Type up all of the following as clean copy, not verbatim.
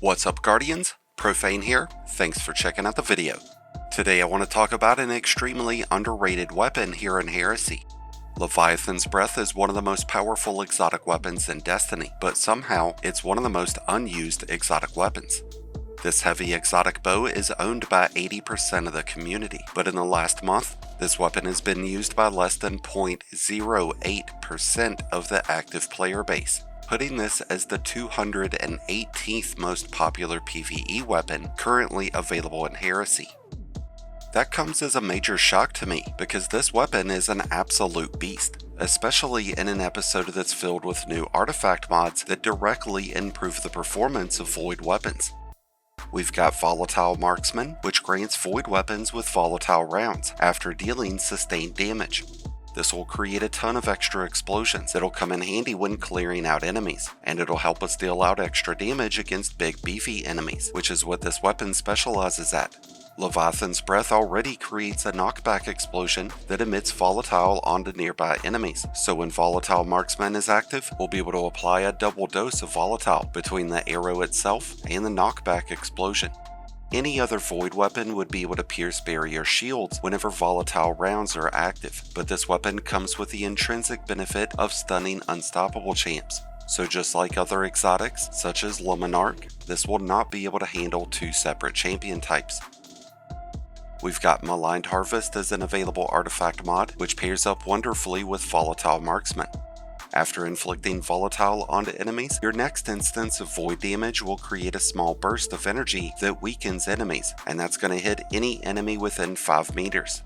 What's up, Guardians? Profane here. Thanks for checking out the video. Today I want to talk about an extremely underrated weapon here in Heresy. Leviathan's Breath is one of the most powerful exotic weapons in Destiny, but somehow it's one of the most unused exotic weapons. This heavy exotic bow is owned by 80% of the community, but in the last month, this weapon has been used by less than 0.08% of the active player base, putting this as the 218th most popular PVE weapon currently available in Heresy. That comes as a major shock to me, because this weapon is an absolute beast, especially in an episode that's filled with new artifact mods that directly improve the performance of void weapons. We've got Volatile Marksman, which grants void weapons with volatile rounds after dealing sustained damage. This will create a ton of extra explosions that'll come in handy when clearing out enemies, and it'll help us deal out extra damage against big beefy enemies, which is what this weapon specializes at. Leviathan's Breath already creates a knockback explosion that emits volatile onto nearby enemies, so when Volatile Marksman is active, we'll be able to apply a double dose of volatile between the arrow itself and the knockback explosion. Any other void weapon would be able to pierce barrier shields whenever volatile rounds are active, but this weapon comes with the intrinsic benefit of stunning unstoppable champs. So just like other exotics, such as Monarch, this will not be able to handle two separate champion types. We've got Maligned Harvest as an available artifact mod, which pairs up wonderfully with Volatile Marksman. After inflicting volatile onto enemies, your next instance of void damage will create a small burst of energy that weakens enemies, and that's going to hit any enemy within 5 meters.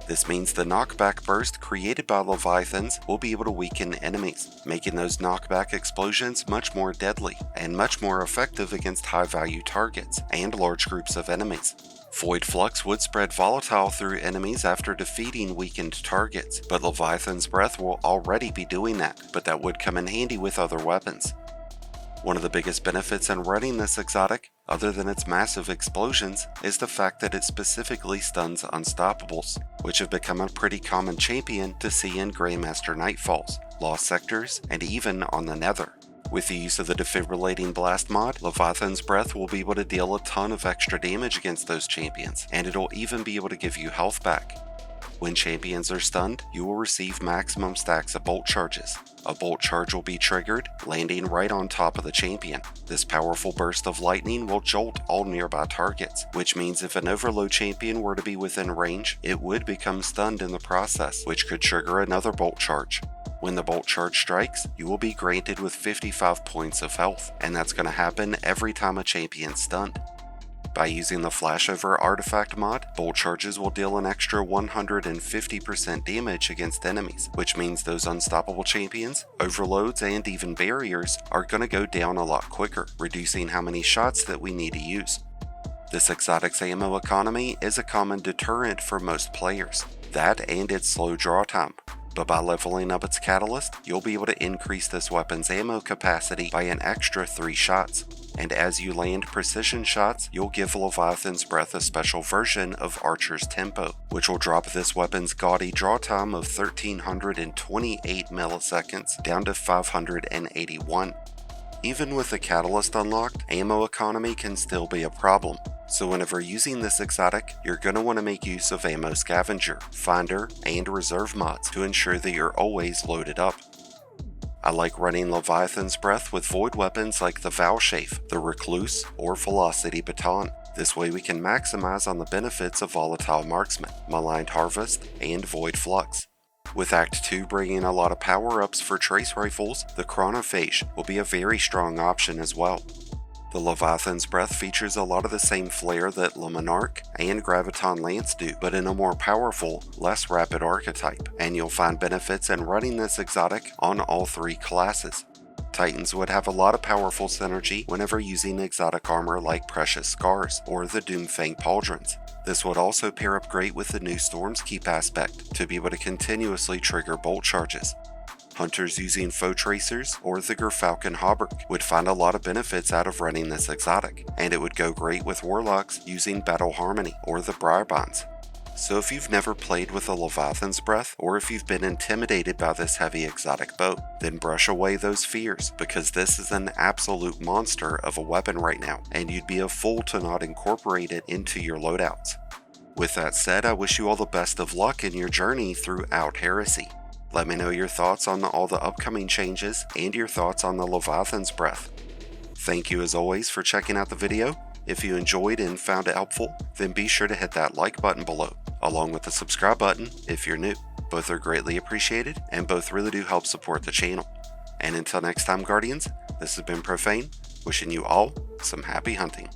This means the knockback burst created by Leviathans will be able to weaken enemies, making those knockback explosions much more deadly and much more effective against high-value targets and large groups of enemies. Void Flux would spread volatile through enemies after defeating weakened targets, but Leviathan's Breath will already be doing that, but that would come in handy with other weapons. One of the biggest benefits in running this exotic, other than its massive explosions, is the fact that it specifically stuns unstoppables, which have become a pretty common champion to see in Grandmaster Nightfalls, Lost Sectors, and even on the Nether. With the use of the Defibrillating Blast mod, Leviathan's Breath will be able to deal a ton of extra damage against those champions, and it'll even be able to give you health back. When champions are stunned, you will receive maximum stacks of bolt charges. A bolt charge will be triggered, landing right on top of the champion. This powerful burst of lightning will jolt all nearby targets, which means if an overload champion were to be within range, it would become stunned in the process, which could trigger another bolt charge. When the bolt charge strikes, you will be granted with 55 points of health, and that's going to happen every time a champion's stunned. By using the Flashover artifact mod, bolt charges will deal an extra 150% damage against enemies, which means those unstoppable champions, overloads, and even barriers are going to go down a lot quicker, reducing how many shots that we need to use. This exotic's ammo economy is a common deterrent for most players, that and its slow draw time. But by leveling up its catalyst, you'll be able to increase this weapon's ammo capacity by an extra 3 shots. And as you land precision shots, you'll give Leviathan's Breath a special version of Archer's Tempo, which will drop this weapon's gaudy draw time of 1328 milliseconds down to 581. Even with the catalyst unlocked, ammo economy can still be a problem. So whenever using this exotic, you're going to want to make use of Ammo Scavenger, Finder, and Reserve mods to ensure that you're always loaded up. I like running Leviathan's Breath with void weapons like the Valshave, the Recluse, or Velocity Baton. This way we can maximize on the benefits of Volatile Marksman, Maligned Harvest, and Void Flux. With Act 2 bringing a lot of power-ups for trace rifles, the Chronophage will be a very strong option as well. The Leviathan's Breath features a lot of the same flair that Monarch and Graviton Lance do, but in a more powerful, less rapid archetype, and you'll find benefits in running this exotic on all 3 classes. Titans would have a lot of powerful synergy whenever using exotic armor like Precious Scars or the Doomfang Pauldrons. This would also pair up great with the new Storm's Keep aspect to be able to continuously trigger bolt charges. Hunters using Foe Tracers or the Gerfalcon Hauberk would find a lot of benefits out of running this exotic, and it would go great with Warlocks using Battle Harmony or the Briarbonds. So if you've never played with a Leviathan's Breath, or if you've been intimidated by this heavy exotic bow, then brush away those fears, because this is an absolute monster of a weapon right now, and you'd be a fool to not incorporate it into your loadouts. With that said, I wish you all the best of luck in your journey throughout Heresy. Let me know your thoughts on all the upcoming changes, and your thoughts on the Leviathan's Breath. Thank you as always for checking out the video. If you enjoyed and found it helpful, then be sure to hit that like button below, along with the subscribe button if you're new. Both are greatly appreciated, and both really do help support the channel. And until next time, Guardians, this has been Profane, wishing you all some happy hunting.